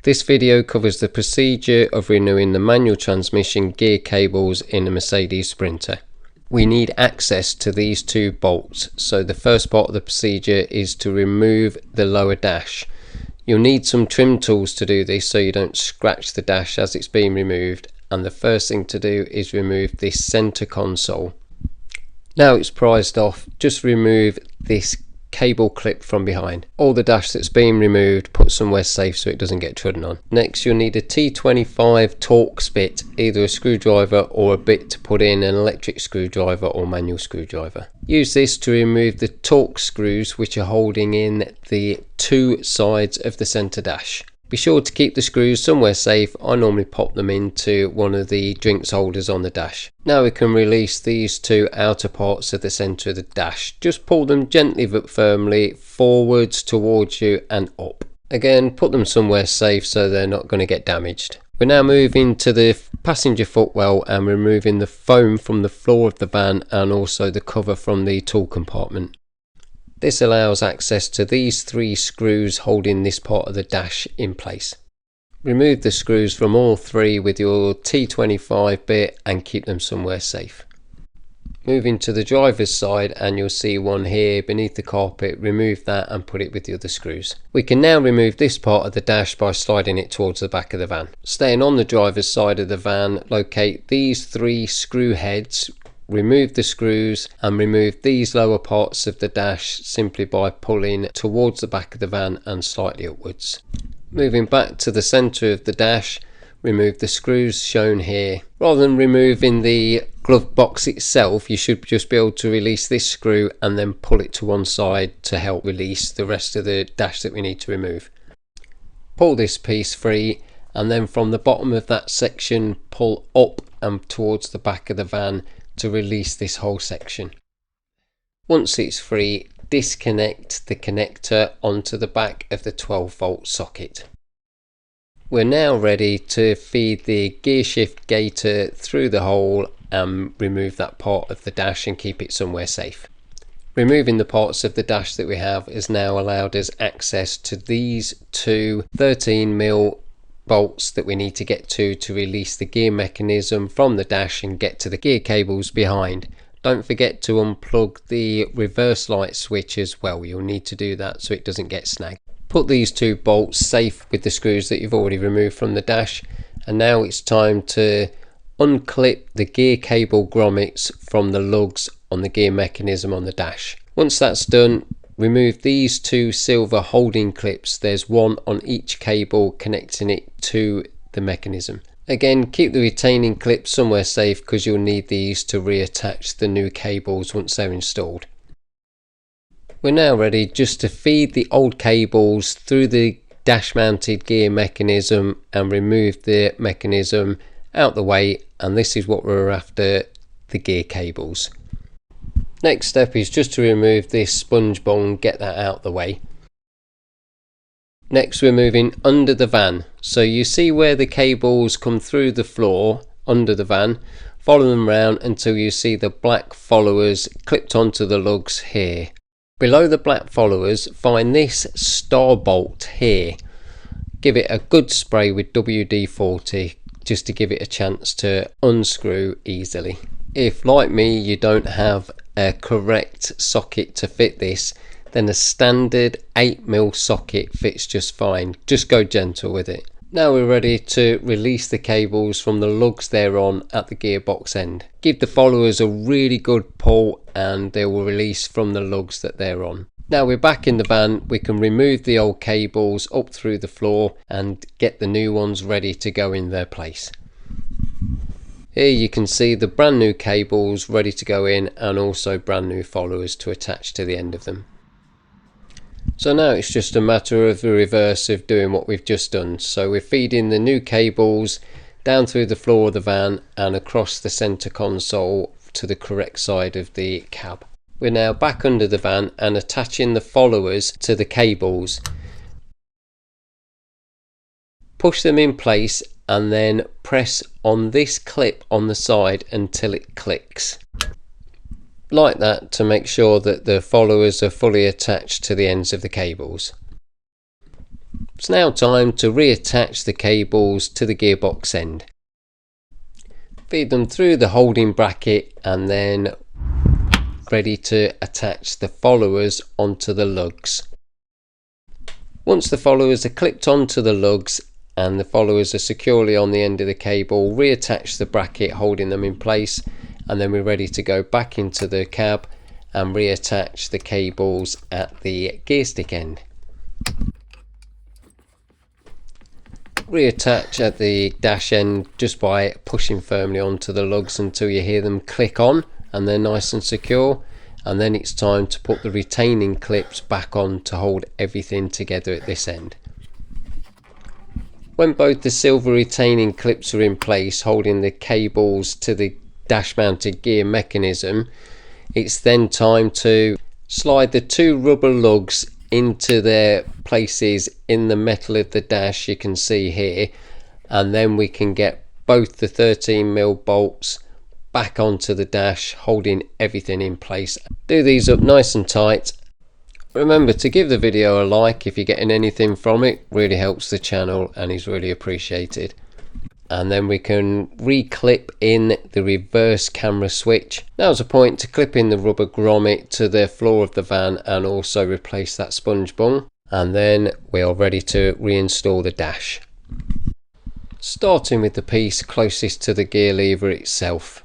This video covers the procedure of renewing the manual transmission gear cables in a Mercedes Sprinter. We need access to these two bolts, so the first part of the procedure is to remove the lower dash. You'll need some trim tools to do this so you don't scratch the dash as it's being removed, and the first thing to do is remove this centre console. Now it's prised off, just remove this cable clip from behind. All the dash that's being removed, put somewhere safe so it doesn't get trodden on. Next you'll need a T25 Torx bit, either a screwdriver or a bit to put in an electric screwdriver or manual screwdriver. Use this to remove the Torx screws which are holding in the two sides of the centre dash. Be sure to keep the screws somewhere safe. I normally pop them into one of the drinks holders on the dash. Now we can release these two outer parts of the centre of the dash. Just pull them gently but firmly forwards towards you and up. Again, put them somewhere safe so they're not going to get damaged. We're now moving to the passenger footwell and removing the foam from the floor of the van and also the cover from the tool compartment. This allows access to these three screws holding this part of the dash in place. Remove the screws from all three with your T25 bit and keep them somewhere safe. Moving to the driver's side, and you'll see one here beneath the carpet. Remove that and put it with the other screws. We can now remove this part of the dash by sliding it towards the back of the van. Staying on the driver's side of the van, locate these three screw heads. Remove the screws and remove these lower parts of the dash simply by pulling towards the back of the van and slightly upwards. Moving back to the centre of the dash, remove the screws shown here. Rather than removing the glove box itself, you should just be able to release this screw and then pull it to one side to help release the rest of the dash that we need to remove. Pull this piece free, and then from the bottom of that section pull up and towards the back of the van to release this whole section. Once it's free, disconnect the connector onto the back of the 12-volt socket. We're now ready to feed the gear shift gator through the hole and remove that part of the dash and keep it somewhere safe. Removing the parts of the dash that we have has now allowed us access to these two 13mm bolts that we need to get to release the gear mechanism from the dash and get to the gear cables behind. Don't forget to unplug the reverse light switch as well. You'll need to do that so it doesn't get snagged. Put these two bolts safe with the screws that you've already removed from the dash, and now it's time to unclip the gear cable grommets from the lugs on the gear mechanism on the dash. Once that's done, remove these two silver holding clips. There's one on each cable connecting it to the mechanism. Again, keep the retaining clips somewhere safe because you'll need these to reattach the new cables once they're installed. We're now ready just to feed the old cables through the dash mounted gear mechanism and remove the mechanism out the way, and this is what we're after, the gear cables. Next step is just to remove this sponge bung, get that out the way. Next we're moving under the van, so you see where the cables come through the floor under the van. Follow them round until you see the black followers clipped onto the lugs here. Below the black followers, find this star bolt here. Give it a good spray with WD-40 just to give it a chance to unscrew easily. If, like me, you don't have a correct socket to fit this, then a standard 8mm socket fits just fine. Just go gentle with it. Now we're ready to release the cables from the lugs they're on at the gearbox end. Give the followers a really good pull and they will release from the lugs that they're on. Now we're back in the van, we can remove the old cables up through the floor and get the new ones ready to go in their place. Here you can see the brand new cables ready to go in and also brand new followers to attach to the end of them. So now it's just a matter of the reverse of doing what we've just done. So we're feeding the new cables down through the floor of the van and across the centre console to the correct side of the cab. We're now back under the van and attaching the followers to the cables. Push them in place and then press on this clip on the side until it clicks. Like that, to make sure that the followers are fully attached to the ends of the cables. It's now time to reattach the cables to the gearbox end. Feed them through the holding bracket and then ready to attach the followers onto the lugs. Once the followers are clipped onto the lugs and the followers are securely on the end of the cable, reattach the bracket holding them in place, and then we're ready to go back into the cab and reattach the cables at the gear stick end. Reattach at the dash end just by pushing firmly onto the lugs until you hear them click on and they're nice and secure, and then it's time to put the retaining clips back on to hold everything together at this end. When both the silver retaining clips are in place holding the cables to the dash mounted gear mechanism, it's then time to slide the two rubber lugs into their places in the metal of the dash, you can see here, and then we can get both the 13mm bolts back onto the dash holding everything in place. Do these up nice and tight. Remember to give the video a like if you're getting anything from it, really helps the channel and is really appreciated. And then we can reclip in the reverse camera switch. Now's a point to clip in the rubber grommet to the floor of the van and also replace that sponge bung, and then we are ready to reinstall the dash. Starting with the piece closest to the gear lever itself.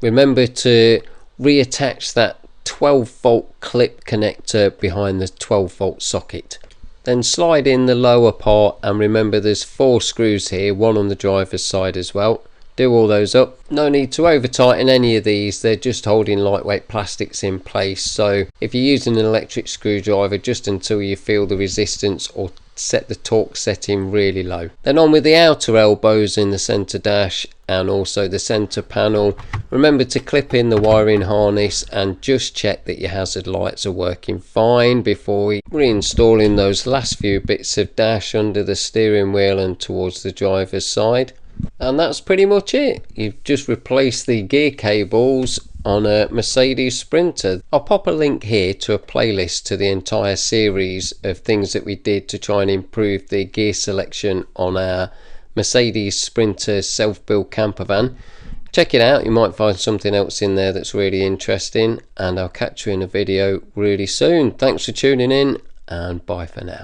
Remember to reattach that 12-volt clip connector behind the 12-volt socket. Then slide in the lower part, and remember there's 4 screws here, one on the driver's side as well. Do all those up. No need to over tighten any of these, they're just holding lightweight plastics in place, so if you're using an electric screwdriver, just until you feel the resistance or set the torque setting really low. Then on with the outer elbows in the center dash and also the center panel. Remember to clip in the wiring harness and just check that your hazard lights are working fine before reinstalling those last few bits of dash under the steering wheel and towards the driver's side. And that's pretty much it. You've just replaced the gear cables on a Mercedes Sprinter. I'll pop a link here to a playlist to the entire series of things that we did to try and improve the gear selection on our Mercedes Sprinter self-built campervan. Check it out, you might find something else in there that's really interesting, and I'll catch you in a video really soon. Thanks for tuning in and bye for now.